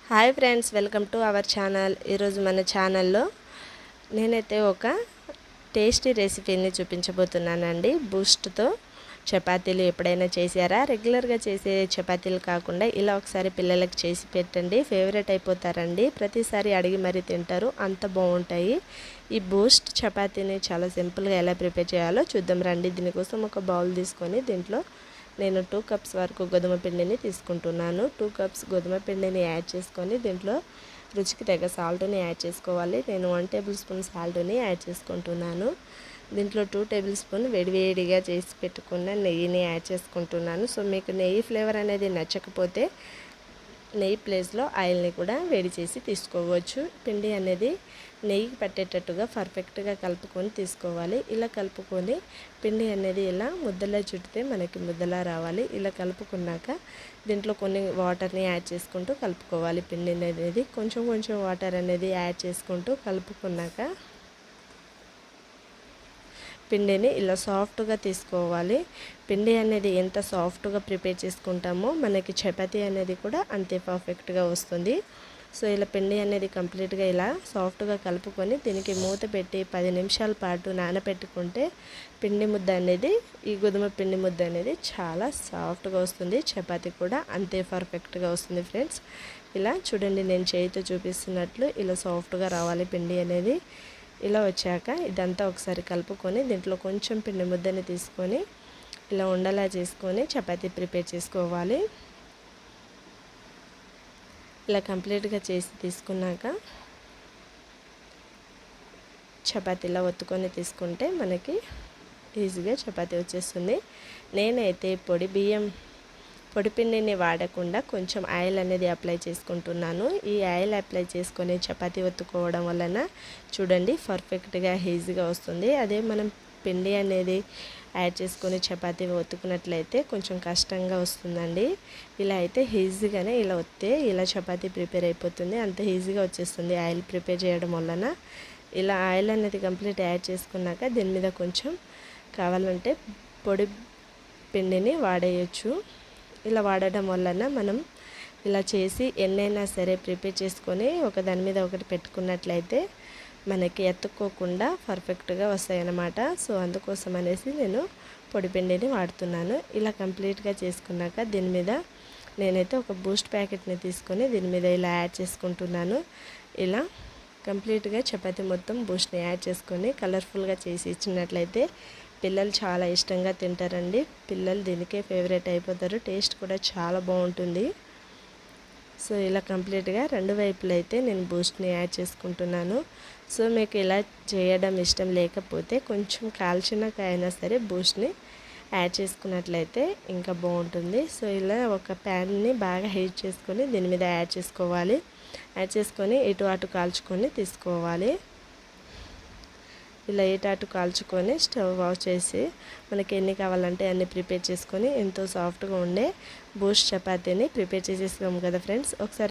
Hi friends, welcome to our channel. ఈరోజు మన ఛానల్లో నేనైతే ఒక టేస్టీ రెసిపీని చూపించబోతున్నానండి. బూస్ట్తో చపాతీలు ఎప్పుడైనా చేశారా? రెగ్యులర్గా చేసే చపాతీలు కాకుండా ఇలా ఒకసారి పిల్లలకి చేసి పెట్టండి, ఫేవరెట్ అయిపోతారండి. ప్రతిసారి అడిగి మరీ తింటారు, అంత బాగుంటాయి. ఈ బూస్ట్ చపాతీని చాలా సింపుల్గా ఎలా ప్రిపేర్ చేయాలో చూద్దాం రండి. దీనికోసం ఒక బౌల్ తీసుకొని దీంట్లో నేను 2 కప్స్ వరకు గోధుమ పిండిని తీసుకుంటున్నాను. 2 కప్స్ గోధుమ పిండిని యాడ్ చేసుకొని దీంట్లో రుచికి తగ్గ సాల్ట్ని యాడ్ చేసుకోవాలి. నేను 1 టేబుల్ స్పూన్ సాల్ట్ని యాడ్ చేసుకుంటున్నాను. దీంట్లో 2 టేబుల్ స్పూన్ వేడివేడిగా చేసి పెట్టుకున్న నెయ్యిని యాడ్ చేసుకుంటున్నాను. సో మీకు నెయ్యి ఫ్లేవర్ అనేది నచ్చకపోతే నెయ్యి ప్లేస్లో ఆయిల్ని కూడా వేడి చేసి తీసుకోవచ్చు. పిండి అనేది నెయ్యి పట్టేటట్టుగా పర్ఫెక్ట్గా కలుపుకొని తీసుకోవాలి. ఇలా కలుపుకొని పిండి అనేది ఇలా ముద్దలా చుట్టితే మనకి ముద్దలా రావాలి. ఇలా కలుపుకున్నాక దీంట్లో కొన్ని వాటర్ని యాడ్ చేసుకుంటూ కలుపుకోవాలి. పిండి అనేది కొంచెం కొంచెం వాటర్ అనేది యాడ్ చేసుకుంటూ కలుపుకున్నాక పిండిని ఇలా సాఫ్ట్గా తీసుకోవాలి. పిండి అనేది ఎంత సాఫ్ట్గా ప్రిపేర్ చేసుకుంటామో మనకి చపాతీ అనేది కూడా అంతే పర్ఫెక్ట్గా వస్తుంది. సో ఇలా పిండి అనేది కంప్లీట్గా ఇలా సాఫ్ట్గా కలుపుకొని దీనికి మూత పెట్టి 10 నిమిషాల పాటు నానబెట్టుకుంటే పిండి ముద్ద అనేది, ఈ గోధుమ పిండి ముద్ద అనేది చాలా సాఫ్ట్గా వస్తుంది. చపాతీ కూడా అంతే పర్ఫెక్ట్గా వస్తుంది ఫ్రెండ్స్. ఇలా చూడండి, నేను చేయితో చూపిస్తున్నట్లు ఇలా సాఫ్ట్గా రావాలి పిండి అనేది. ఇలా వచ్చాక ఇదంతా ఒకసారి కలుపుకొని దీంట్లో కొంచెం పిండి ముద్దని తీసుకొని ఇలా ఉండలా చేసుకొని చపాతీ ప్రిపేర్ చేసుకోవాలి. ఇలా కంప్లీట్గా చేసి తీసుకున్నాక చపాతీలా ఒత్తుకొని తీసుకుంటే మనకి ఈజీగా చపాతీ వచ్చేస్తుంది. నేనైతే పొడి పిండిని వాడకుండా కొంచెం ఆయిల్ అనేది అప్లై చేసుకుంటున్నాను. ఈ ఆయిల్ అప్లై చేసుకొని చపాతీ ఒత్తుకోవడం వలన చూడండి పర్ఫెక్ట్గా ఈజీగా వస్తుంది. అదే మనం పిండి అనేది యాడ్ చేసుకొని చపాతీ ఒత్తుకున్నట్లయితే కొంచెం కష్టంగా వస్తుందండి. ఇలా అయితే ఈజీగానే ఇలా వస్తే ఇలా చపాతీ ప్రిపేర్ అయిపోతుంది, అంత ఈజీగా వచ్చేస్తుంది ఆయిల్ ప్రిపేర్ చేయడం వలన. ఇలా ఆయిల్ అనేది కంప్లీట్ యాడ్ చేసుకున్నాక దీని మీద కొంచెం కావాలంటే పొడి పిండిని వాడేయచ్చు. ఇలా వాడడం వలన మనం ఇలా చేసి ఎన్నైనా సరే ప్రిపేర్ చేసుకొని ఒక దాని మీద ఒకటి పెట్టుకున్నట్లయితే మనకి ఎత్తుక్కోకుండా పర్ఫెక్ట్గా వస్తాయన్నమాట. సో అందుకోసం అనేసి నేను పొడి పిండిని వాడుతున్నాను. ఇలా కంప్లీట్గా చేసుకున్నాక దీని మీద నేనైతే ఒక బూస్ట్ ప్యాకెట్ని తీసుకొని దీని మీద ఇలా యాడ్ చేసుకుంటున్నాను. ఇలా కంప్లీట్గా చపాతీ మొత్తం బూస్ట్ని యాడ్ చేసుకొని కలర్ఫుల్గా చేసి ఇచ్చినట్లయితే పిల్లలు చాలా ఇష్టంగా తింటారండి. పిల్లలు దీనికే ఫేవరెట్ అయిపోతారు. టేస్ట్ కూడా చాలా బాగుంటుంది. సో ఇలా కంప్లీట్గా 2 వైపులు అయితే నేను బూస్ట్ని యాడ్ చేసుకుంటున్నాను. సో మీకు ఇలా చేయడం ఇష్టం లేకపోతే కొంచెం కాల్చినాకైనా సరే బూస్ట్ని యాడ్ చేసుకున్నట్లయితే ఇంకా బాగుంటుంది. సో ఇలా ఒక ప్యాన్ని బాగా హీట్ చేసుకొని దీని మీద యాడ్ చేసుకోవాలి. యాడ్ చేసుకొని ఇటు అటు కాల్చుకొని తీసుకోవాలి. ఇలా ఏటాటు కాల్చుకొని స్టవ్ ఆఫ్ చేసి మనకి ఎన్ని కావాలంటే అన్ని ప్రిపేర్ చేసుకొని ఎంతో సాఫ్ట్గా ఉండే బూస్ట్ చపాతీని ప్రిపేర్ చేసేసుకోము కదా ఫ్రెండ్స్. ఒకసారి